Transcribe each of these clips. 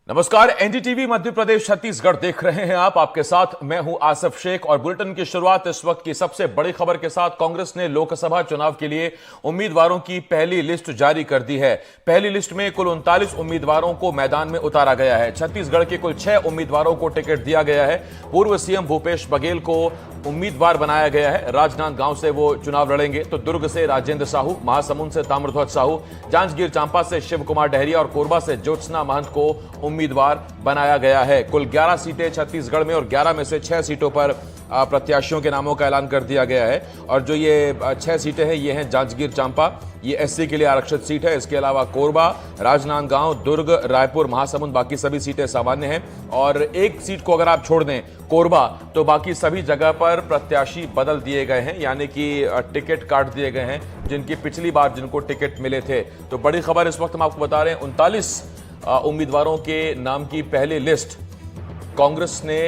नमस्कार, एनडीटीवी मध्य प्रदेश छत्तीसगढ़ देख रहे हैं आप। आपके साथ मैं हूं आसिफ शेख और बुलेटिन की शुरुआत इस वक्त की सबसे बड़ी खबर के साथ। कांग्रेस ने लोकसभा चुनाव के लिए उम्मीदवारों की पहली लिस्ट जारी कर दी है। पहली लिस्ट में कुल 39 उम्मीदवारों को मैदान में उतारा गया है। छत्तीसगढ़ के कुल 6 उम्मीदवारों को टिकट दिया गया है। पूर्व सीएम भूपेश बघेल को उम्मीदवार बनाया गया है। राजनांदगांव से वो चुनाव लड़ेंगे तो दुर्ग से राजेंद्र साहू, महासमुंद से ताम्रध्वज साहू, जांजगीर चांपा से शिव कुमार डहरिया और कोरबा से ज्योत्सना महंत को उम्मीदवार बनाया गया है। कुल 11 सीटें छत्तीसगढ़ में और 11 में से 6 सीटों पर प्रत्याशियों के नामों का ऐलान कर दिया गया है। और जो ये 6 सीटें हैं ये हैं जांजगीर चांपा, ये एससी के लिए आरक्षित सीट है। इसके अलावा कोरबा, राजनांदगांव, दुर्ग, रायपुर, महासमुंद, बाकी सभी सीटें सामान्य हैं। और एक सीट को अगर आप छोड़ दें कोरबा, तो बाकी सभी जगह पर प्रत्याशी बदल दिए गए हैं, यानी कि टिकट काट दिए गए हैं जिनकी पिछली बार जिनको टिकट मिले थे। तो बड़ी खबर इस वक्त हम आपको बता रहे हैं, 39 उम्मीदवारों के नाम की पहली लिस्ट कांग्रेस ने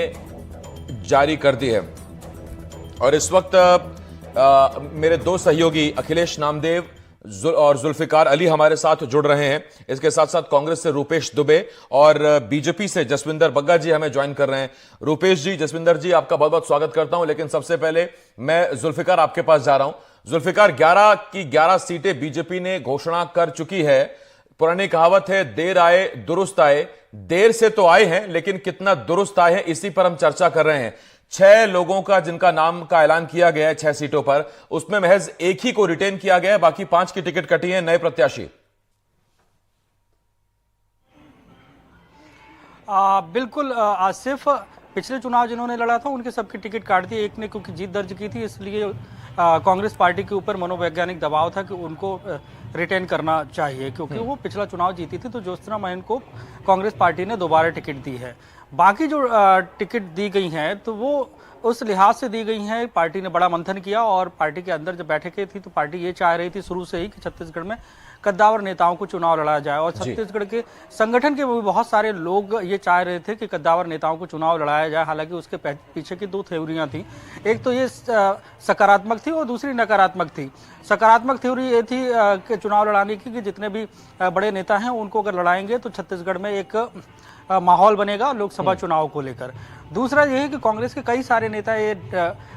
जारी कर दी है। और इस वक्त मेरे दो सहयोगी अखिलेश नामदेव और जुल्फिकार अली हमारे साथ जुड़ रहे हैं। इसके साथ साथ कांग्रेस से रूपेश दुबे और बीजेपी से जसविंदर बग्गा जी हमें ज्वाइन कर रहे हैं। रूपेश जी, जसविंदर जी, आपका बहुत बहुत स्वागत करता हूं। लेकिन सबसे पहले मैं जुल्फिकार आपके पास जा रहा हूं। जुल्फिकार, 11 की 11 सीटें बीजेपी ने घोषणा कर चुकी है। पुरानी कहावत है, देर आए दुरुस्त आए। देर से तो आए हैं, लेकिन कितना दुरुस्त आए हैं इसी पर हम चर्चा कर रहे हैं। 6 लोगों का जिनका नाम का ऐलान किया गया है 6 सीटों पर, उसमें महज एक ही को रिटेन किया गया है, बाकी 5 की टिकट कटी है नए प्रत्याशी। बिल्कुल आसिफ, पिछले चुनाव जिन्होंने लड़ा था उनके सबकी टिकट काट दी। एक ने क्योंकि जीत दर्ज की थी, इसलिए कांग्रेस पार्टी के ऊपर मनोवैज्ञानिक दबाव था कि उनको रिटेन करना चाहिए, क्योंकि वो पिछला चुनाव जीती थी। तो ज्योत्सना महंत को कांग्रेस पार्टी ने दोबारा टिकट दी है। बाकी जो टिकट दी गई हैं तो वो उस लिहाज से दी गई हैं, पार्टी ने बड़ा मंथन किया और पार्टी के अंदर जब बैठकें थी तो पार्टी ये चाह रही थी शुरू से ही कि छत्तीसगढ़ में कद्दावर नेताओं को चुनाव लड़ा जाए। और छत्तीसगढ़ के संगठन के भी बहुत सारे लोग ये चाह रहे थे कि कद्दावर नेताओं को चुनाव लड़ाया जाए। हालांकि उसके पीछे की 2 थ्योरियां थी। एक तो ये सकारात्मक थी और दूसरी नकारात्मक थी। सकारात्मक थ्योरी ये थी कि चुनाव लड़ाने की कि जितने भी बड़े नेता हैं उनको अगर लड़ाएंगे तो छत्तीसगढ़ में एक माहौल बनेगा लोकसभा चुनाव को लेकर। दूसरा ये है कि कांग्रेस के कई सारे नेता ये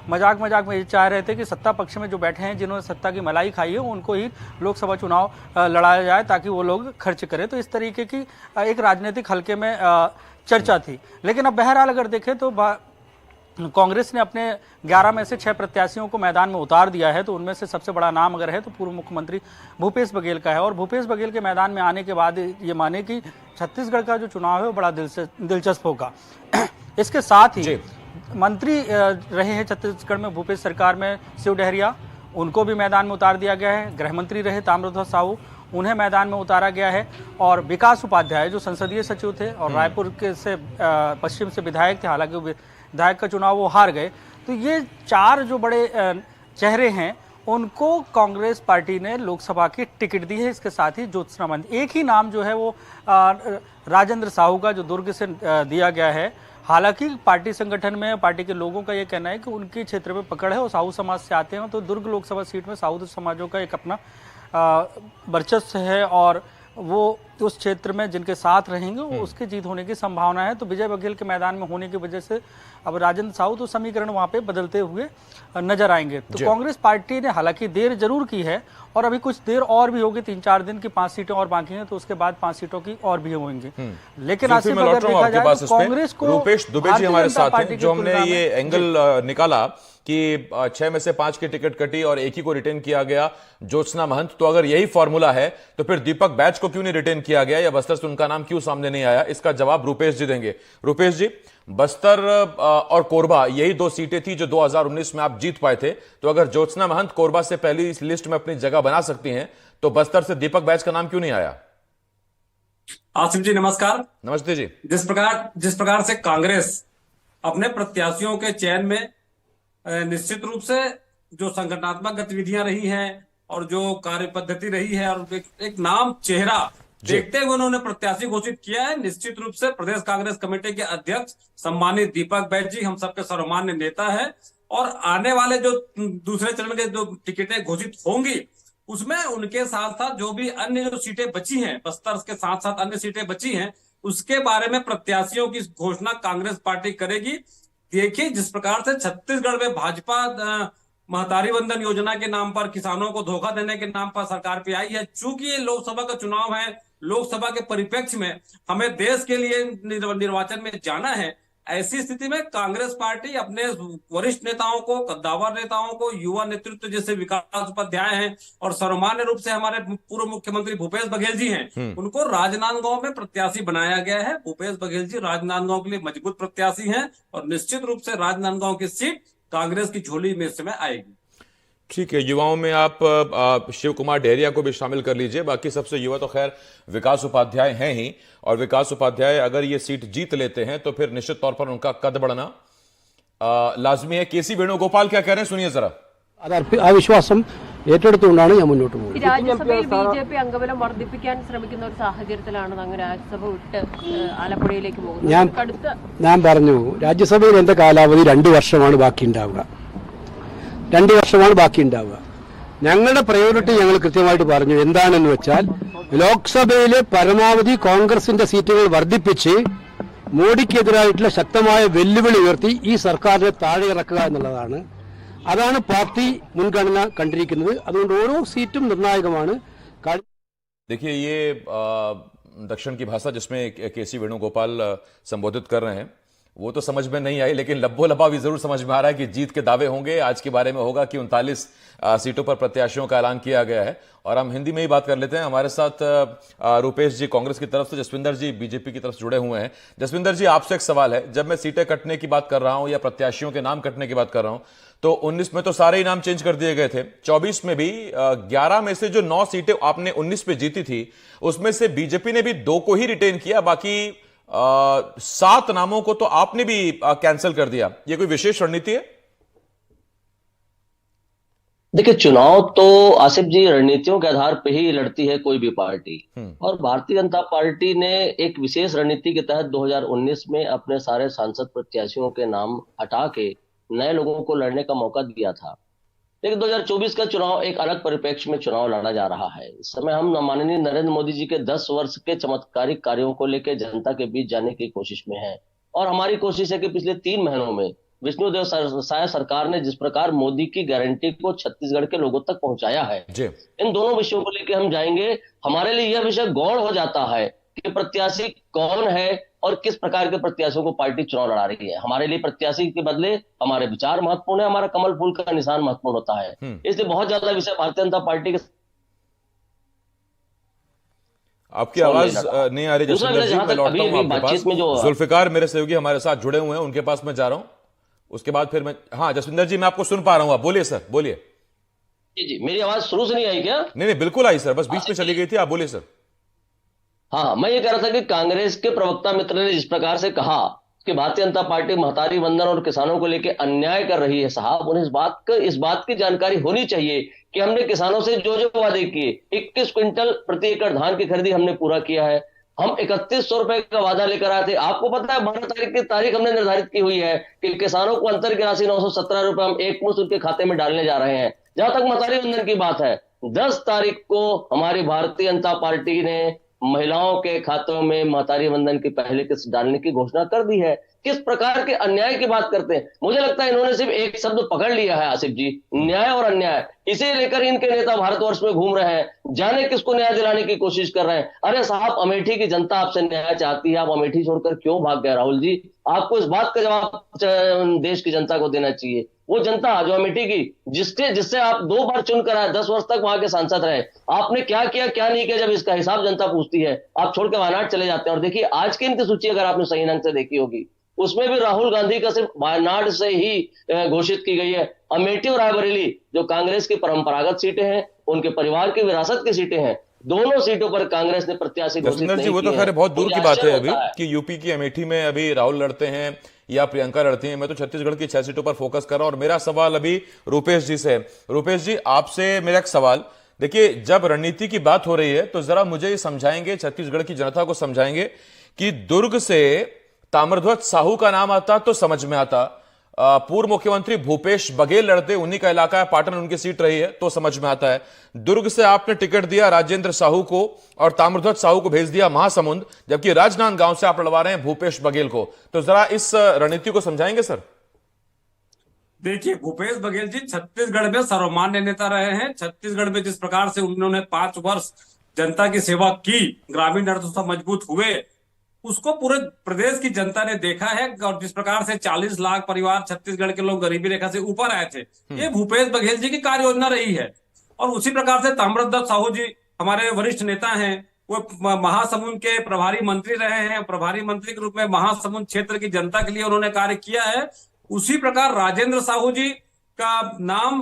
मजाक में ये चाह रहे थे कि सत्ता पक्ष में जो बैठे हैं, जिन्होंने सत्ता की मलाई खाई है, उनको ही लोकसभा चुनाव लड़ाया जाए ताकि वो लोग खर्च करें। तो इस तरीके की एक राजनीतिक हल्के में चर्चा थी। लेकिन अब बहरहाल अगर देखें तो कांग्रेस ने अपने 11 में से 6 प्रत्याशियों को मैदान में उतार दिया है। तो उनमें से सबसे बड़ा नाम अगर है तो पूर्व मुख्यमंत्री भूपेश बघेल का है। और भूपेश बघेल के मैदान में आने के बाद ये माने कि छत्तीसगढ़ का जो चुनाव है वो बड़ा दिलचस्प होगा। इसके साथ ही मंत्री रहे हैं छत्तीसगढ़ में भूपेश सरकार में शिव डहरिया, उनको भी मैदान में उतार दिया गया है। गृह मंत्री रहे ताम्रध्वज साहू, उन्हें मैदान में उतारा गया है। और विकास उपाध्याय जो संसदीय सचिव थे और रायपुर के से पश्चिम से विधायक थे, हालांकि विधायक का चुनाव वो हार गए। तो ये 4 जो बड़े चेहरे हैं उनको कांग्रेस पार्टी ने लोकसभा की टिकट दी है। इसके साथ ही ज्योत्सना महंत, एक ही नाम जो है वो राजेंद्र साहू का जो दुर्ग से दिया गया है। हालांकि पार्टी संगठन में पार्टी के लोगों का ये कहना है कि उनके क्षेत्र में पकड़ है और साहू समाज से आते हैं, तो दुर्ग लोकसभा सीट में साहू समाजों का एक अपना वर्चस्व है और वो उस क्षेत्र में जिनके साथ रहेंगे उसकी जीत होने की संभावना है। तो विजय बघेल के मैदान में होने की वजह से अब राजेंद्र साहू तो समीकरण वहां पे बदलते हुए नजर आएंगे। तो कांग्रेस पार्टी ने हालांकि देर जरूर की है और अभी कुछ देर और भी होगी, 3-4 दिन की 5 सीटें और बाकी हैं, तो उसके बाद 5 सीटों की और भी होंगी। लेकिन अगर देखा जाए तो कांग्रेस को रूपेश दुबे जी हमारे साथ हैं, जो हमने ये एंगल निकाला कि 6 में से 5 की टिकट कटी और एक ही को रिटेन किया गया, ज्योत्सना महंत। तो अगर यही फॉर्मूला है तो फिर दीपक बैच को क्यों नहीं रिटेन किया गया या बस्तर से उनका नाम क्यों सामने नहीं आया? इसका जवाब रूपेश जी देंगे। रूपेश जी, बस्तर और कोरबा यही 2 सीटें थी जो 2019 में आप जीत पाए थे। तो अगर ज्योत्सना महंत कोरबा से पहली इस लिस्ट में अपनी जगह बना सकती हैं तो बस्तर से दीपक बैच का नाम क्यों नहीं आया? आसिफ जी नमस्कार। नमस्ते जी। जिस प्रकार से कांग्रेस अपने प्रत्याशियों के चयन में निश्चित रूप से जो संगठनात्मक गतिविधियां रही हैं और जो कार्य पद्धति रही है और एक नाम चेहरा देखते हुए उन्होंने प्रत्याशी घोषित किया है। निश्चित रूप से प्रदेश कांग्रेस कमेटी के अध्यक्ष सम्मानित दीपक बैच जी हम सबके सर्वमान्य नेता है और आने वाले जो दूसरे चरण के जो टिकटें घोषित होंगी उसमें उनके साथ साथ जो भी अन्य जो सीटें बची हैं, बस्तर के साथ साथ अन्य सीटें बची हैं, उसके बारे में प्रत्याशियों की घोषणा कांग्रेस पार्टी करेगी। देखिए जिस प्रकार से छत्तीसगढ़ में भाजपा महतारी वंदन योजना के नाम पर किसानों को धोखा देने के नाम पर सरकार पे आई है। चूंकि ये लोकसभा का चुनाव है, लोकसभा के परिप्रेक्ष्य में हमें देश के लिए निर्वाचन में जाना है। ऐसी स्थिति में कांग्रेस पार्टी अपने वरिष्ठ नेताओं को, कद्दावर नेताओं को, युवा नेतृत्व जैसे विकास उपाध्याय हैं और सर्वमान्य रूप से हमारे पूर्व मुख्यमंत्री भूपेश बघेल जी हैं, उनको राजनांदगांव में प्रत्याशी बनाया गया है। भूपेश बघेल जी राजनांदगांव के लिए मजबूत प्रत्याशी हैं और निश्चित रूप से राजनांदगांव की सीट कांग्रेस की झोली में इस समय आएगी। ठीक है, युवाओं में आप शिव कुमार डहरिया को भी शामिल कर लीजिए। बाकी सबसे युवा तो खैर विकास उपाध्याय हैं ही, और विकास उपाध्याय अगर ये सीट जीत लेते हैं तो फिर निश्चित तौर पर उनका कद बढ़ना लाजमी है। केसी वेणुगोपाल क्या कह रहे हैं, सुनिए जरा। അവിശ്വാസം ഏറ്റെടുത്തുകൊണ്ടാണ് ഞാൻ മുന്നോട്ട് പോകുന്നത്. രാജ്യസഭയിൽ ബിജെപി അംഗബലം വർദ്ധിപ്പിക്കാൻ ശ്രമിക്കുന്ന ഒരു സാഹചര്യത്തിലാണ് അങ്ങ് രാജ്യസഭ വിട്ട് ആലപ്പുഴയിലേക്ക് പോകുന്നത്. ഞാൻ പറഞ്ഞു, രാജ്യസഭയിൽ എന്റെ കാലാവധി 2 വർഷമാണ് ബാക്കിയുണ്ടാവുക. 2 വർഷമാണ് ബാക്കിയുണ്ടാവുക. ഞങ്ങളുടെ പ്രയോറിറ്റി ഞങ്ങൾ കൃത്യമായിട്ട് പറഞ്ഞു. എന്താണെന്ന് വെച്ചാൽ ലോക്സഭയിലെ പരമാവധി കോൺഗ്രസിന്റെ സീറ്റുകൾ വർദ്ധിപ്പിച്ച് മോഡിക്കെതിരായിട്ടുള്ള ശക്തമായ വെല്ലുവിളി ഉയർത്തി ഈ സർക്കാരിനെ താഴെ ഇറക്കുക എന്നുള്ളതാണ്. അതാണ് പാർട്ടി മുൻഗണന കണ്ടിരിക്കുന്നത്. അതുകൊണ്ട് ഓരോ സീറ്റും നിർണായകമാണ്. देखिए ये दक्षिण की भाषा जिसमें केसी वेणुगोपाल संबोधित कर रहे हैं वो तो समझ में नहीं आई, लेकिन लब्बो लबा भी जरूर समझ में आ रहा है कि जीत के दावे होंगे। आज के बारे में होगा कि 39 सीटों पर प्रत्याशियों का ऐलान किया गया है। और हम हिंदी में ही बात कर लेते हैं। हमारे साथ रूपेश जी कांग्रेस की तरफ से, जसविंदर जी बीजेपी की तरफ से जुड़े हुए हैं। जसविंदर जी, आपसे एक सवाल है। जब मैं सीटें कटने की बात कर रहा हूं या प्रत्याशियों के नाम कटने की बात कर रहा हूं, तो 19 में तो सारे ही नाम चेंज कर दिए गए थे। 24 में भी 11 में से जो 9 सीटें आपने 19 पे जीती थी, उसमें से बीजेपी ने भी 2 को ही रिटेन किया, बाकी 7 नामों को तो आपने भी कैंसिल कर दिया। ये कोई विशेष रणनीति है? देखिए, चुनाव तो आसिफ जी रणनीतियों के आधार पर ही लड़ती है कोई भी पार्टी, और भारतीय जनता पार्टी ने एक विशेष रणनीति के तहत 2019 में अपने सारे सांसद प्रत्याशियों के नाम हटा के नए लोगों को लड़ने का मौका दिया था। लेकिन 2024 का चुनाव एक अलग परिप्रेक्ष्य में चुनाव लड़ा जा रहा है। इस समय हम माननीय नरेंद्र मोदी जी के 10 वर्ष के चमत्कारिक कार्यों को लेकर जनता के बीच जाने की कोशिश में है, और हमारी कोशिश है कि पिछले 3 महीनों में विष्णुदेव साय सरकार ने जिस प्रकार मोदी की गारंटी को छत्तीसगढ़ के लोगों तक पहुंचाया है, इन दोनों विषयों को लेकर हम जाएंगे। हमारे लिए यह विषय गौण हो जाता है कि प्रत्याशी कौन है और किस प्रकार के प्रत्याशियों को पार्टी चुनाव लड़ा रही है। हमारे लिए प्रत्याशी के बदले हमारे विचार महत्वपूर्ण है, हमारा कमल फूल का निशान महत्वपूर्ण होता है। इसलिए बहुत ज्यादा विषय भारतीय जनता पार्टी के। आपकी आवाज नहीं आ रही जसविंदर जी, मैं लौटता हूं आपके पास। जुल्फिकार मेरे सहयोगी हमारे साथ जुड़े हुए हैं, उनके पास मैं जा रहा हूं, उसके बाद फिर मैं। हाँ जसविंदर जी, मैं आपको सुन पा रहा हूं, आप बोलिए सर, बोलिए। जी, मेरी आवाज शुरू से नहीं आई क्या? नहीं, बिल्कुल आई सर, बस बीच में चली गई थी, आप बोलिए सर। हाँ, मैं ये कह रहा था कि कांग्रेस के प्रवक्ता मित्र ने जिस प्रकार से कहा कि भारतीय जनता पार्टी महतारी वंदन और किसानों को लेकर अन्याय कर रही है, साहब उन्हें इस बात की जानकारी होनी चाहिए कि हमने किसानों से जो जो वादे किए, 21 क्विंटल प्रति एकड़ धान की खरीदी हमने पूरा किया है। हम 3100 रुपए का वादा लेकर आए थे। आपको पता है 12 तारीख की तारीख हमने निर्धारित की हुई है कि किसानों को अंतर की राशि 917 रुपए हम एक मुश्त उनके खाते में डालने जा रहे हैं। जहां तक महतारी वंदन की बात है, 10 तारीख को हमारी भारतीय जनता पार्टी ने महिलाओं के खातों में महतारी वंदन की पहली किस्त डालने की घोषणा कर दी है। किस प्रकार के अन्याय की बात करते हैं? मुझे लगता है इन्होंने सिर्फ एक शब्द पकड़ लिया है आसिफ जी, न्याय और अन्याय। इसे लेकर इनके नेता भारतवर्ष में घूम रहे हैं, जाने किसको न्याय दिलाने की कोशिश कर रहे हैं। अरे साहब, अमेठी की जनता आपसे न्याय चाहती है, आप अमेठी छोड़कर क्यों भाग गए राहुल जी? आपको इस बात का जवाब देश की जनता को देना चाहिए। वो जनता जो अमेठी की, जिससे आप 2 बार चुनकर आए, 10 वर्ष तक वहां के सांसद रहे, आपने क्या किया क्या नहीं किया, जब इसका हिसाब जनता पूछती है, आप छोड़ के वायनाड चले जाते हैं। और देखिए आज की इनकी सूची अगर आपने सही ढंग से देखी होगी, उसमें भी राहुल गांधी का सिर्फ वायनाड से ही घोषित की गई है। अमेठी और रायबरेली जो कांग्रेस की परंपरागत सीटें हैं, उनके परिवार की विरासत की सीटें हैं, दोनों सीटों पर कांग्रेस ने प्रत्याशी घोषित नहीं किए। वो तो खैर बहुत दूर की बात है अभी कि यूपी की अमेठी में अभी राहुल लड़ते हैं या प्रियंका लड़ती हैं। मैं तो छत्तीसगढ़ की 6 सीटों पर फोकस कर रहा हूं, और मेरा सवाल अभी रूपेश जी से है। रूपेश जी, आपसे मेरा एक सवाल, देखिए जब रणनीति की बात हो रही है तो जरा मुझे समझाएंगे, छत्तीसगढ़ की जनता को समझाएंगे कि दुर्ग से ताम्रध्वज साहू का नाम आता तो समझ में आता, पूर्व मुख्यमंत्री भूपेश बघेल लड़ते, उन्हीं का इलाका है, पाटन उनकी सीट रही है, तो समझ में आता है। दुर्ग से आपने टिकट दिया राजेंद्र साहू को और ताम्रध्वज साहू को भेज दिया महासमुंद, जबकि राजनांदगांव से आप लड़वा रहे हैं भूपेश बघेल को। तो जरा इस रणनीति को समझाएंगे सर। देखिए, भूपेश बघेल जी छत्तीसगढ़ में सर्वमान्य नेता रहे हैं। छत्तीसगढ़ में जिस प्रकार से उन्होंने 5 वर्ष जनता की सेवा की, ग्रामीण अर्थव्यवस्था मजबूत हुए, उसको पूरे प्रदेश की जनता ने देखा है। और जिस प्रकार से 40 लाख परिवार छत्तीसगढ़ के लोग गरीबी रेखा से ऊपर आए थे, ये भूपेश बघेल जी की कार्य योजना रही है। और उसी प्रकार से ताम्रध्वज साहू जी हमारे वरिष्ठ नेता हैं, वो महासमुंद के प्रभारी मंत्री रहे हैं। प्रभारी मंत्री के रूप में महासमुंद क्षेत्र की जनता के लिए उन्होंने कार्य किया है। उसी प्रकार राजेंद्र साहू जी का नाम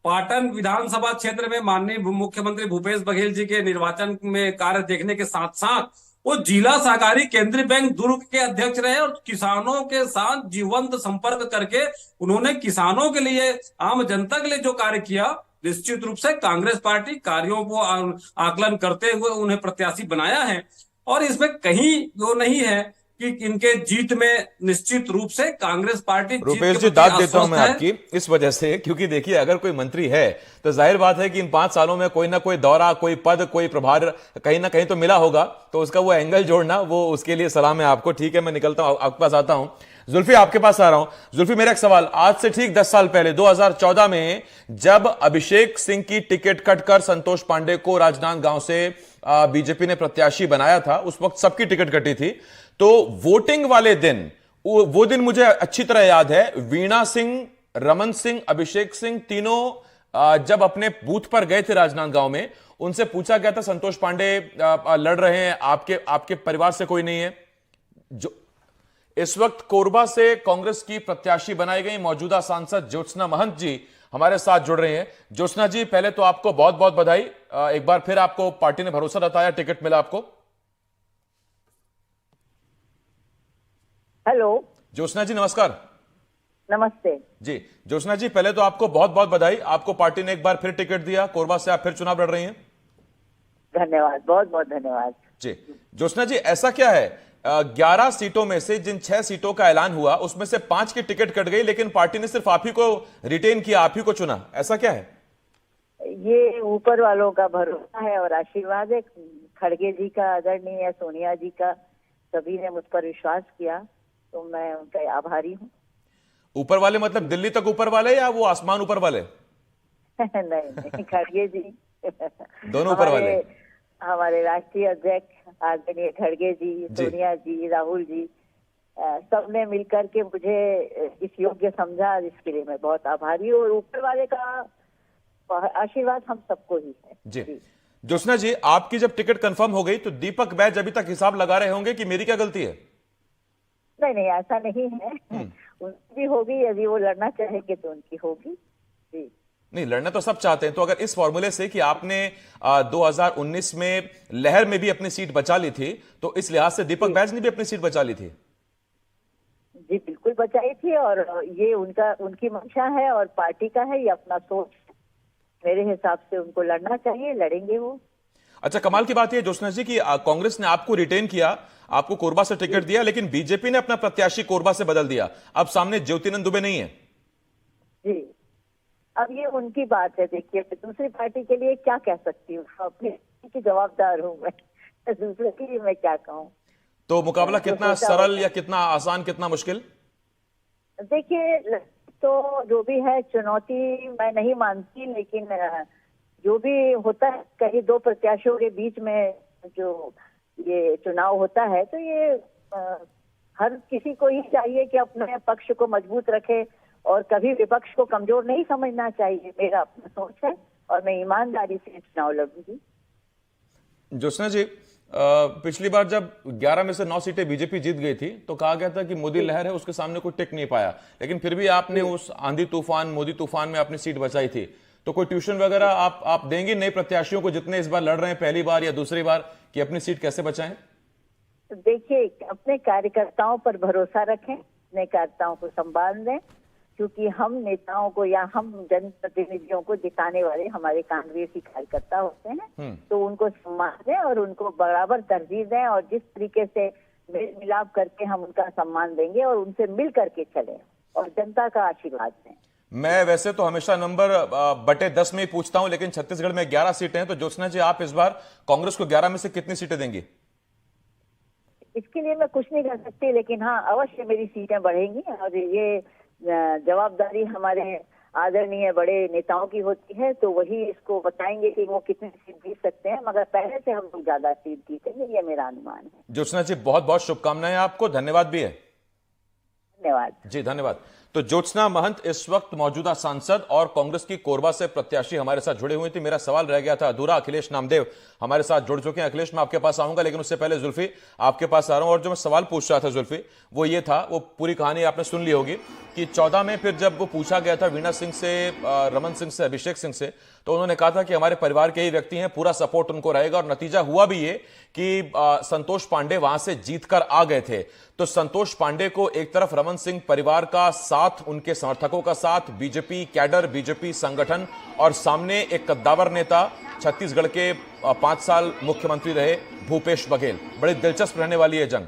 पाटन विधानसभा क्षेत्र में माननीय मुख्यमंत्री भूपेश बघेल जी के निर्वाचन में कार्य देखने के साथ साथ वो जिला सहकारी केंद्रीय बैंक दुर्ग के अध्यक्ष रहे और किसानों के साथ जीवंत संपर्क करके उन्होंने किसानों के लिए, आम जनता के लिए जो कार्य किया, निश्चित रूप से कांग्रेस पार्टी कार्यों को आकलन करते हुए उन्हें प्रत्याशी बनाया है। और इसमें कहीं वो नहीं है कि इनके जीत में निश्चित रूप से कांग्रेस पार्टी रुपेश जी, दाद देता हूं मैं आपकी इस वजह से, क्योंकि देखिए अगर कोई मंत्री है तो जाहिर बात है कि इन 5 सालों में कोई ना कोई दौरा, कोई पद, कोई प्रभार कहीं ना कहीं तो मिला होगा, तो उसका वो एंगल जोड़ना, वो उसके लिए सलाम है आपको। ठीक है, मैं निकलता हूं, आपके पास आता हूं। जुल्फी, आपके पास आ रहा हूं। जुल्फी, मेरा एक सवाल, आज से ठीक 10 साल पहले 2014 में जब अभिषेक सिंह की टिकट कटकर संतोष पांडे को राजनांदगांव से बीजेपी ने प्रत्याशी बनाया था, उस वक्त सबकी टिकट कटी थी, तो वोटिंग वाले दिन, वो दिन मुझे अच्छी तरह याद है, वीणा सिंह, रमन सिंह, अभिषेक सिंह तीनों जब अपने बूथ पर गए थे राजनांदगांव में, उनसे पूछा गया था संतोष पांडे लड़ रहे हैं, आपके परिवार से कोई नहीं है। जो इस वक्त कोरबा से कांग्रेस की प्रत्याशी बनाई गई मौजूदा सांसद ज्योत्सना महंत जी हमारे साथ जुड़ रहे हैं। ज्योत्सना जी, पहले तो आपको बहुत बहुत बधाई, एक बार फिर आपको पार्टी ने भरोसा जताया, टिकट मिला आपको। हेलो ज्योत्सना जी, नमस्कार। नमस्ते जी ज्योत्सना जी, पहले तो आपको बहुत बहुत बधाई, आपको पार्टी ने एक बार फिर टिकट दिया, कोरबा से आप फिर चुनाव लड़ रही हैं। धन्यवाद, बहुत बहुत धन्यवाद जी। ज्योत्सना जी, ऐसा क्या है 11 सीटों में से जिन 6 सीटों का ऐलान हुआ उसमें से 5 की टिकट कट गई, लेकिन पार्टी ने सिर्फ आप ही को रिटेन किया, आप ही को चुना, ऐसा क्या है? ये ऊपर वालों का भरोसा है और आशीर्वाद है। खड़गे जी का, आदरणीय सोनिया जी का, सभी ने मुझ पर विश्वास किया, तो मैं उनका आभारी हूँ। ऊपर वाले मतलब दिल्ली तक ऊपर वाले या वो आसमान ऊपर वाले? नहीं, खड़गे जी दोनों ऊपर वाले। हमारे राष्ट्रीय अध्यक्ष आदरणीय खड़गे जी, सोनिया जी, राहुल जी, सबने मिलकर के मुझे इस योग्य समझा, जिसके लिए मैं बहुत आभारी हूँ। और ऊपर वाले का आशीर्वाद हम सबको ही है। जी ज्योत्सना जी, आपकी जब टिकट कंफर्म हो गई तो दीपक बैज अभी तक हिसाब लगा रहे होंगे कि मेरी क्या गलती है? नहीं, ऐसा नहीं है, उनकी भी होगी, यदि वो लड़ना चाहेंगे तो उनकी होगी जी। नहीं, लड़ना तो सब चाहते हैं, तो अगर इस फॉर्मूले से कि आपने 2019 में लहर में भी अपनी सीट बचा ली थी, तो इस लिहाज से दीपक बैज ने भी अपनी सीट बचा ली थी? जी बिल्कुल बचाई थी, और ये उनकी मंशा है और पार्टी का है, ये अपना सोच, मेरे हिसाब से उनको लड़ना चाहिए, लड़ेंगे वो। अच्छा, कमाल की बात यह ज्योत्सना जी कि कांग्रेस ने आपको रिटेन किया, आपको कोरबा से टिकट दिया, लेकिन बीजेपी ने अपना प्रत्याशी कोरबा से बदल दिया, अब सामने ज्योतिनंद दुबे नहीं है। जी, अब ये उनकी बात है। देखिए, दूसरी पार्टी के लिए क्या कह सकती हूँ, अपनी की जवाबदार हूँ मैं, दूसरे के लिए मैं क्या कहूँ। तो मुकाबला कितना सरल या कितना आसान, कितना मुश्किल? देखिए, तो जो भी है चुनौती मैं नहीं मानती, लेकिन जो भी होता है, कहीं 2 प्रत्याशियों के बीच में जो ये चुनाव होता है, तो ये हर किसी को ही चाहिए कि अपने पक्ष को मजबूत रखे और कभी विपक्ष को कमजोर नहीं समझना चाहिए। मेरा अपना सोच है और मैं ईमानदारी से चुनाव लड़ूंगी। ज्योत्सना जी, पिछली बार जब 11 में से 9 सीटें बीजेपी जीत गई थी तो कहा गया था कि मोदी लहर है, उसके सामने कोई टिक नहीं पाया, लेकिन फिर भी आपने उस आंधी तूफान, मोदी तूफान में अपनी सीट बचाई थी। तो कोई ट्यूशन वगैरह आप देंगे नए प्रत्याशियों को जितने इस बार लड़ रहे हैं, पहली बार या दूसरी बार, कि अपनी सीट कैसे बचाएं? देखिए, अपने कार्यकर्ताओं पर भरोसा रखें, अपने कार्यकर्ताओं को संभाल दें, क्योंकि हम नेताओं को या हम जनप्रतिनिधियों को जिताने वाले हमारे कांग्रेसी कार्यकर्ता होते हैं, तो उनको सम्मान दें और उनको बराबर तरजीह दें, और जिस तरीके से मेल मिलाप करके हम उनका सम्मान देंगे और उनसे मिल करके चलें। और जनता का आशीर्वाद है। मैं वैसे तो हमेशा नंबर बटे 10 में ही पूछता हूं, लेकिन छत्तीसगढ़ में 11 सीटें हैं, तो ज्योत्सना जी आप इस बार कांग्रेस को 11 में से कितनी सीटें देंगी? इसके लिए मैं कुछ नहीं कर सकती, लेकिन हाँ अवश्य मेरी सीटें बढ़ेंगी और ये जवाबदारी हमारे आदरणीय बड़े नेताओं की होती है, तो वही इसको बताएंगे कि वो कितनी सीट जीत सकते हैं, मगर पहले से हम लोग ज्यादा सीट जीतेंगे, ये मेरा अनुमान है। ज्योत्सना जी बहुत बहुत शुभकामनाएं आपको, धन्यवाद भी है। धन्यवाद जी धन्यवाद। तो ज्योत्सना महंत इस वक्त मौजूदा सांसद और कांग्रेस की कोरबा से प्रत्याशी हमारे साथ जुड़े हुए थे। मेरा सवाल रह गया था अधूरा। अखिलेश नामदेव हमारे साथ जुड़ चुके हैं। अखिलेश मैं आपके पास आऊंगा, लेकिन उससे पहले जुल्फी आपके पास आ रहा हूं। और जो मैं सवाल पूछ रहा था जुल्फी, वो ये था, वो पूरी कहानी आपने सुन ली होगी कि 14 में फिर जब वो पूछा गया था वीणा सिंह से, रमन सिंह से, अभिषेक सिंह से, तो उन्होंने कहा था कि हमारे परिवार के ही व्यक्ति हैं, पूरा सपोर्ट उनको रहेगा। और नतीजा हुआ भी ये कि संतोष पांडे वहां से जीतकर आ गए थे। तो संतोष पांडे को एक तरफ रमन सिंह परिवार का साथ, उनके समर्थकों का साथ, बीजेपी कैडर, बीजेपी संगठन, और सामने एक कद्दावर नेता, छत्तीसगढ़ के 5 साल मुख्यमंत्री रहे भूपेश बघेल। बड़ी दिलचस्प रहने वाली है जंग।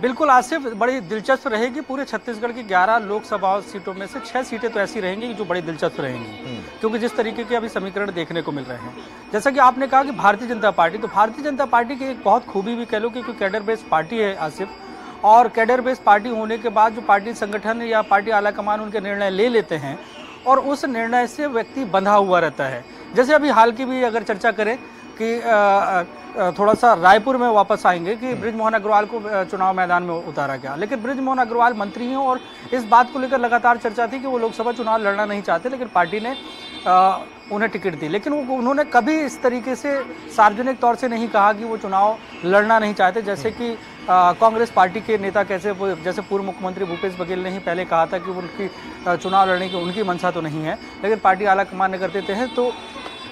बिल्कुल आसिफ, बड़ी दिलचस्प रहेगी। पूरे छत्तीसगढ़ की 11 लोकसभा सीटों में से 6 सीटें तो ऐसी रहेंगी जो बड़ी दिलचस्प रहेंगी, क्योंकि जिस तरीके के अभी समीकरण देखने को मिल रहे हैं। जैसा कि आपने कहा कि भारतीय जनता पार्टी, तो भारतीय जनता पार्टी की एक बहुत खूबी भी कह लो कि कैडर बेस्ड पार्टी है आसिफ, और कैडर बेस्ड पार्टी होने के बाद जो पार्टी संगठन या पार्टी आलाकमान उनके निर्णय ले लेते हैं, और उस निर्णय से व्यक्ति बंधा हुआ रहता है। जैसे अभी हाल की भी अगर चर्चा करें कि थोड़ा सा रायपुर में वापस आएंगे कि बृजमोहन अग्रवाल को चुनाव मैदान में उतारा गया, लेकिन बृजमोहन अग्रवाल मंत्री हैं और इस बात को लेकर लगातार चर्चा थी कि वो लोकसभा चुनाव लड़ना नहीं चाहते, लेकिन पार्टी ने उन्हें टिकट दी। लेकिन उन्होंने कभी इस तरीके से सार्वजनिक तौर से नहीं कहा कि वो चुनाव लड़ना नहीं चाहते, जैसे कि कांग्रेस पार्टी के नेता जैसे पूर्व मुख्यमंत्री भूपेश बघेल ने ही पहले कहा था कि उनकी चुनाव लड़ने की उनकी मंशा तो नहीं है, लेकिन पार्टी आलाकमान ने कर देते हैं तो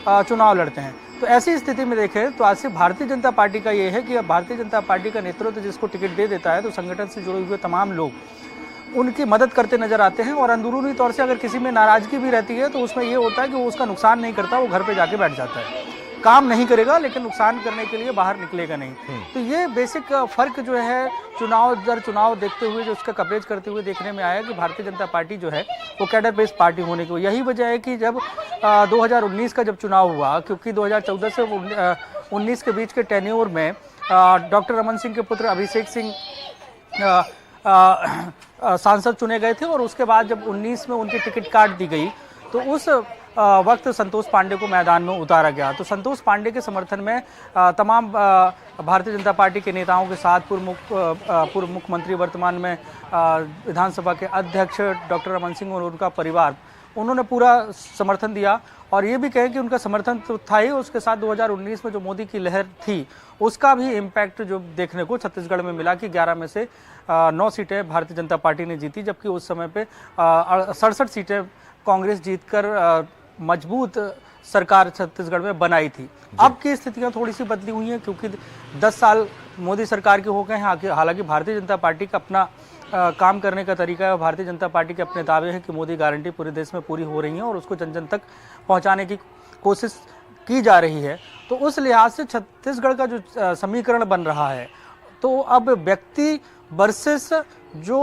चुनाव लड़ते हैं। तो ऐसी स्थिति में देखें तो आज से भारतीय जनता पार्टी का ये है कि भारतीय जनता पार्टी का नेतृत्व जिसको टिकट दे देता है, तो संगठन से जुड़े हुए तमाम लोग उनकी मदद करते नजर आते हैं। और अंदरूनी तौर से अगर किसी में नाराजगी भी रहती है तो उसमें ये होता है कि वो उसका नुकसान नहीं करता, वो घर पे जाके बैठ जाता है, काम नहीं करेगा लेकिन नुकसान करने के लिए बाहर निकलेगा नहीं। तो ये बेसिक फर्क जो है चुनाव दर चुनाव देखते हुए, जो उसका कवरेज करते हुए देखने में आया कि भारतीय जनता पार्टी जो है वो कैडर बेस्ड पार्टी होने की। यही वजह है कि जब 2019 का जब चुनाव हुआ, क्योंकि 2014 से 19 के बीच के टेन्योर में डॉक्टर रमन सिंह के पुत्र अभिषेक सिंह सांसद चुने गए थे, और उसके बाद जब 19 में उनकी टिकट काट दी गई तो उस वक्त संतोष पांडे को मैदान में उतारा गया। तो संतोष पांडे के समर्थन में तमाम भारतीय जनता पार्टी के नेताओं के साथ पूर्व मुख्यमंत्री, वर्तमान में विधानसभा के अध्यक्ष डॉक्टर रमन सिंह और उनका परिवार, उन्होंने पूरा समर्थन दिया। और ये भी कहें कि उनका समर्थन तो था ही, उसके साथ 2019 में जो मोदी की लहर थी उसका भी इम्पैक्ट जो देखने को छत्तीसगढ़ में मिला कि 11 में से 9 सीटें भारतीय जनता पार्टी ने जीती, जबकि उस समय पे 67 सीटें कांग्रेस जीतकर मजबूत सरकार छत्तीसगढ़ में बनाई थी। अब की स्थितियां थोड़ी सी बदली हुई हैं, क्योंकि 10 साल मोदी सरकार के हो गए हैं। हालांकि भारतीय जनता पार्टी का अपना काम करने का तरीका है, भारतीय जनता पार्टी के अपने दावे हैं कि मोदी गारंटी पूरे देश में पूरी हो रही है और उसको जन जन तक पहुंचाने की कोशिश की जा रही है। तो उस लिहाज से छत्तीसगढ़ का जो समीकरण बन रहा है, तो अब व्यक्ति वर्सेस जो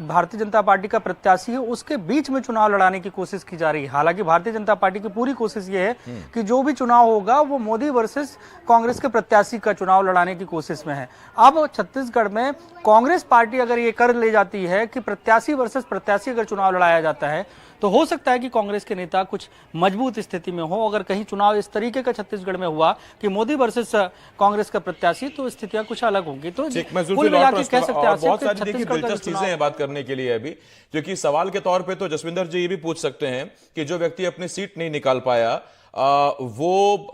भारतीय जनता पार्टी का प्रत्याशी है उसके बीच में चुनाव लड़ाने की कोशिश की जा रही है। हालांकि भारतीय जनता पार्टी की पूरी कोशिश ये है कि जो भी चुनाव होगा वो मोदी वर्सेस कांग्रेस के प्रत्याशी का चुनाव लड़ाने की कोशिश में है। अब छत्तीसगढ़ में कांग्रेस पार्टी अगर ये कर ले जाती है कि प्रत्याशी वर्सेस प्रत्याशी अगर चुनाव लड़ाया जाता है, तो हो सकता है कि कांग्रेस के नेता कुछ मजबूत स्थिति में हो। अगर कहीं चुनाव इस तरीके का छत्तीसगढ़ में हुआ कि मोदी वर्सेस कांग्रेस का प्रत्याशी, तो स्थितियां कुछ अलग होंगी। तो कुल मिला के कह सकते हैं दिलचस्प चीजें हैं बात करने के लिए अभी, क्योंकि सवाल के तौर पे तो जसविंदर जी ये भी पूछ सकते हैं कि जो व्यक्ति अपनी सीट नहीं निकाल पाया, वो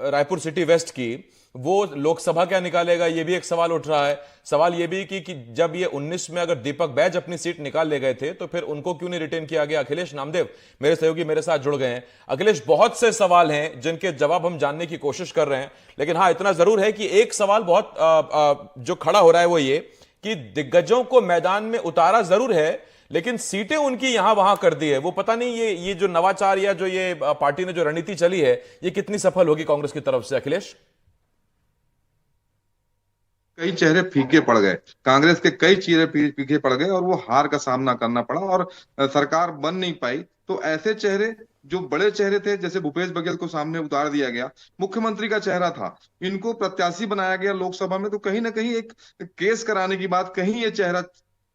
रायपुर सिटी वेस्ट की, वो लोकसभा क्या निकालेगा, ये भी एक सवाल उठ रहा है। सवाल ये भी कि जब ये 19 में अगर दीपक बैज अपनी सीट निकाल ले गए थे तो फिर उनको क्यों नहीं रिटेन किया गया। अखिलेश नामदेव मेरे सहयोगी मेरे साथ जुड़ गए हैं। अखिलेश, बहुत से सवाल हैं जिनके जवाब हम जानने की कोशिश कर रहे हैं, लेकिन हाँ इतना जरूर है कि एक सवाल बहुत जो खड़ा हो रहा है वो ये कि दिग्गजों को मैदान में उतारा जरूर है, लेकिन सीटें उनकी यहां वहां कर दी है। वो पता नहीं ये जो नवाचार या जो ये पार्टी ने जो रणनीति चली है, ये कितनी सफल होगी कांग्रेस की तरफ से। अखिलेश, कई चेहरे फीके पड़ गए, कांग्रेस के कई चेहरे फीके पड़ गए और वो हार का सामना करना पड़ा और सरकार बन नहीं पाई। तो ऐसे चेहरे जो बड़े चेहरे थे, जैसे भूपेश बघेल को सामने उतार दिया गया, मुख्यमंत्री का चेहरा था, इनको प्रत्याशी बनाया गया लोकसभा में, तो कहीं ना कहीं एक केस कराने की बात, कहीं ये चेहरा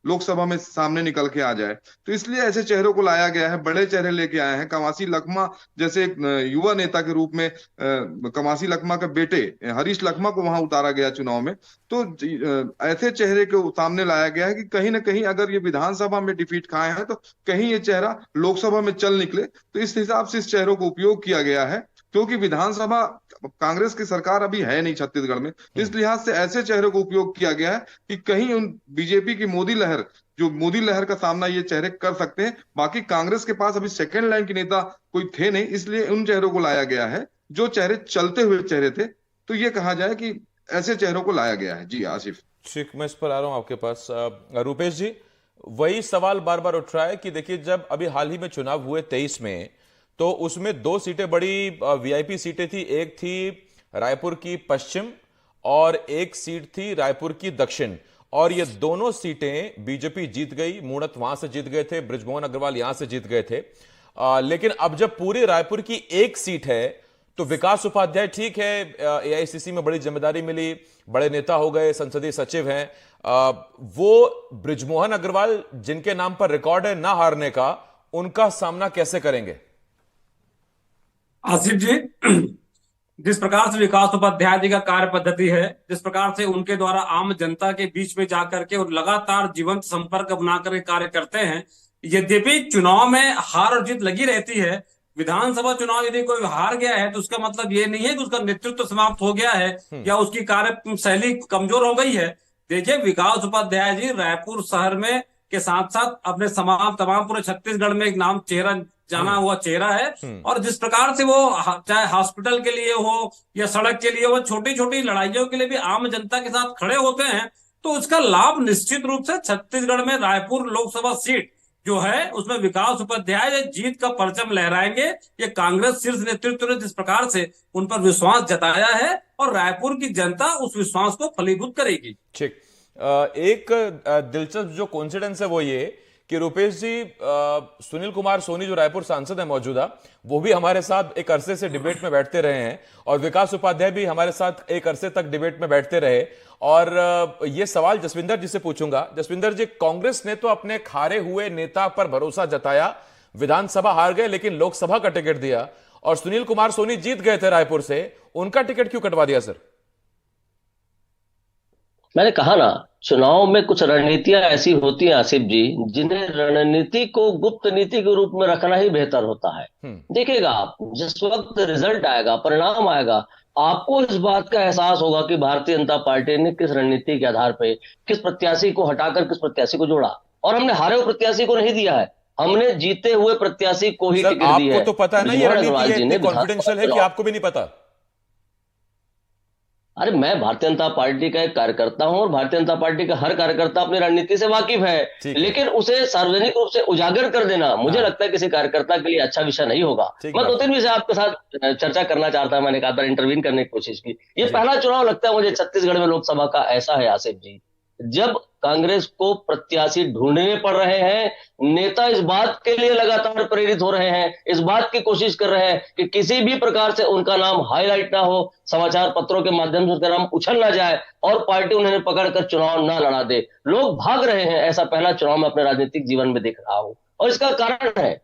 लोकसभा में सामने निकल के आ जाए, तो इसलिए ऐसे चेहरों को लाया गया है, बड़े चेहरे लेके आए हैं। कवासी लखमा जैसे एक युवा नेता के रूप में, कवासी लखमा के बेटे हरीश लखमा को वहां उतारा गया चुनाव में। तो ऐसे चेहरे को सामने लाया गया है कि कहीं ना कहीं अगर ये विधानसभा में डिफीट खाए हैं तो कहीं ये चेहरा लोकसभा में चल निकले। तो इस हिसाब से इस चेहरों को उपयोग किया गया है, क्योंकि विधानसभा कांग्रेस की सरकार अभी है नहीं छत्तीसगढ़ में, तो इस लिहाज से ऐसे चेहरों को उपयोग किया गया है कि कहीं उन बीजेपी की मोदी लहर का सामना ये चेहरे कर सकते हैं। बाकी कांग्रेस के पास अभी सेकेंड लाइन के नेता कोई थे नहीं, इसलिए उन चेहरों को लाया गया है जो चेहरे चलते हुए चेहरे थे। तो ये कहा जाए कि ऐसे चेहरों को लाया गया है। जी आसिफ। ठीक, मैं इस पर आ रहा हूं आपके पास। रूपेश जी, वही सवाल बार बार उठ रहा है कि देखिए, जब अभी हाल ही में चुनाव हुए 23 में, तो उसमें 2 सीटें बड़ी वीआईपी सीटें थी। एक थी रायपुर की पश्चिम और एक सीट थी रायपुर की दक्षिण, और ये दोनों सीटें बीजेपी जीत गई। मूणत वहां से जीत गए थे, बृजमोहन अग्रवाल यहां से जीत गए थे। लेकिन अब जब पूरे रायपुर की एक सीट है, तो विकास उपाध्याय ठीक है, एआईसीसी में बड़ी जिम्मेदारी मिली, बड़े नेता हो गए, संसदीय सचिव हैं, वो बृजमोहन अग्रवाल जिनके नाम पर रिकॉर्ड है ना हारने का, उनका सामना कैसे करेंगे? आसिफ जी, जिस प्रकार से विकास उपाध्याय जी का कार्य पद्धति है, जिस प्रकार से उनके द्वारा आम जनता के बीच में जाकर के और लगातार जीवंत संपर्क बनाकर कार्य करते हैं, यद्यपि चुनाव में हार और जीत लगी रहती है, विधानसभा चुनाव यदि कोई हार गया है तो उसका मतलब ये नहीं है कि उसका नेतृत्व समाप्त हो गया है या उसकी कार्य शैली कमजोर हो गई है। देखिए, विकास उपाध्याय जी रायपुर शहर में के साथ साथ अपने तमाम पूरे छत्तीसगढ़ में एक नाम चेहरा, जाना हुआ चेहरा है। और जिस प्रकार से वो चाहे हॉस्पिटल के लिए हो या सड़क के लिए हो, छोटी छोटी लड़ाइयों के लिए भी आम जनता के साथ खड़े होते हैं, तो उसका लाभ निश्चित रूप से छत्तीसगढ़ में रायपुर लोकसभा सीट जो है उसमें विकास उपाध्याय जीत का परचम लहराएंगे। ये कांग्रेस शीर्ष नेतृत्व ने जिस प्रकार से उन पर विश्वास जताया है और रायपुर की जनता उस विश्वास को फलीभूत करेगी। ठीक, एक दिलचस्प जो कोइंसिडेंस है वो ये कि रूपेश जी, सुनील कुमार सोनी जो रायपुर सांसद है मौजूदा, वो भी हमारे साथ एक अरसे से डिबेट में बैठते रहे हैं, और विकास उपाध्याय भी हमारे साथ एक अरसे तक डिबेट में बैठते रहे। और ये सवाल जसविंदर जी से पूछूंगा। जसविंदर जी, कांग्रेस ने तो अपने हारे हुए नेता पर भरोसा जताया, विधानसभा हार गए लेकिन लोकसभा का टिकट दिया, और सुनील कुमार सोनी जीत गए थे रायपुर से, उनका टिकट क्यों कटवा दिया सर? मैंने कहा ना, चुनाव में कुछ रणनीतियां ऐसी होती हैं आसिफ जी, जिन्हें रणनीति को गुप्त नीति के रूप में रखना ही बेहतर होता है। देखिएगा आप, जिस वक्त रिजल्ट आएगा, परिणाम आएगा, आपको इस बात का एहसास होगा कि भारतीय जनता पार्टी ने किस रणनीति के आधार पर किस प्रत्याशी को हटाकर किस प्रत्याशी को जोड़ा। और हमने हारे हुए प्रत्याशी को नहीं दिया है, हमने जीते हुए प्रत्याशी को ही टिकट दी है। आपको तो पता है ना ये रणनीति कॉन्फिडेंशियल है कि आपको भी नहीं पता? अरे, मैं भारतीय जनता पार्टी का एक कार्यकर्ता हूं और भारतीय जनता पार्टी का हर कार्यकर्ता अपनी रणनीति से वाकिफ है, लेकिन उसे सार्वजनिक रूप से उजागर कर देना मुझे लगता है किसी कार्यकर्ता के लिए अच्छा विषय नहीं होगा। मैं 2-3 विषय आपके साथ चर्चा करना चाहता हूं। मैंने कहा इंटरवीन करने की कोशिश की। ये पहला चुनाव लगता है मुझे छत्तीसगढ़ में लोकसभा का ऐसा है आसिफ जी, जब कांग्रेस को प्रत्याशी ढूंढने पड़ रहे हैं, नेता इस बात के लिए लगातार प्रेरित हो रहे हैं, इस बात की कोशिश कर रहे हैं कि किसी भी प्रकार से उनका नाम हाईलाइट ना हो, समाचार पत्रों के माध्यम से उनका नाम उछल ना जाए और पार्टी उन्हें पकड़कर चुनाव ना लड़ा दे। लोग भाग रहे हैं, ऐसा पहला चुनाव में अपने राजनीतिक जीवन में देख रहा हूं। और इसका कारण है,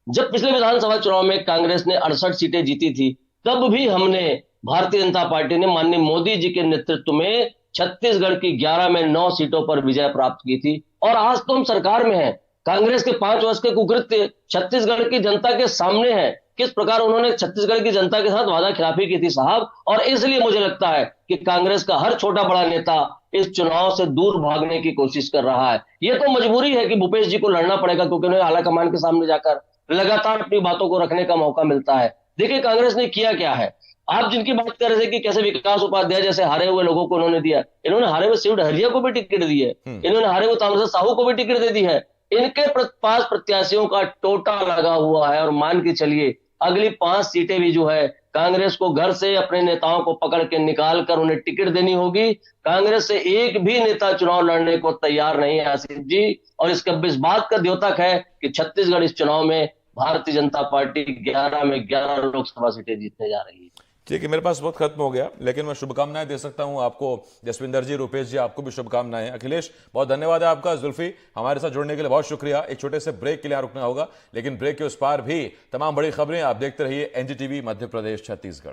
जब पिछले विधानसभा चुनाव में कांग्रेस ने 68 सीटें जीती थी, तब भी हमने, भारतीय जनता पार्टी ने माननीय मोदी जी के नेतृत्व में छत्तीसगढ़ की 11 में 9 सीटों पर विजय प्राप्त की थी। और आज तो हम सरकार में हैं। कांग्रेस के 5 वर्ष के कुकृत्य छत्तीसगढ़ की जनता के सामने है, किस प्रकार उन्होंने छत्तीसगढ़ की जनता के साथ वादा खिलाफी की थी साहब। और इसलिए मुझे लगता है कि कांग्रेस का हर छोटा बड़ा नेता इस चुनाव से दूर भागने की कोशिश कर रहा है। ये तो मजबूरी है कि भूपेश जी को लड़ना पड़ेगा, क्योंकि उन्हें आलाकमान के सामने जाकर लगातार अपनी बातों को रखने का मौका मिलता है। देखिए, कांग्रेस ने किया क्या है। आप जिनकी बात कर रहे थे कि कैसे विकास उपाध्याय जैसे हारे हुए लोगों को उन्होंने दिया, इन्होंने हारे हुए शिव डहरिया को भी टिकट दी है, इन्होंने हारे हुए तामसेन साहू को भी टिकट दे दी है। इनके 5 प्रत्याशियों का टोटा लगा हुआ है, और मान के चलिए अगली 5 सीटें भी जो है कांग्रेस को घर से अपने नेताओं को पकड़ के निकाल कर उन्हें टिकट देनी होगी। कांग्रेस से एक भी नेता चुनाव लड़ने को तैयार नहीं है आसिफ जी, और इसका इस बात का द्योतक है कि छत्तीसगढ़ इस चुनाव में भारतीय जनता पार्टी 11 में 11 लोकसभा सीटें जीतने जा रही है। ठीक है, मेरे पास बहुत खत्म हो गया, लेकिन मैं शुभकामनाएं दे सकता हूं आपको। जसविंदर जी, रुपेश जी, आपको भी शुभकामनाएं। अखिलेश, बहुत धन्यवाद है आपका। जुल्फी, हमारे साथ जुड़ने के लिए बहुत शुक्रिया। एक छोटे से ब्रेक के लिए रुकना होगा, लेकिन ब्रेक के उस पार भी तमाम बड़ी खबरें आप देखते रहिए एनडीटीवी मध्य प्रदेश छत्तीसगढ़।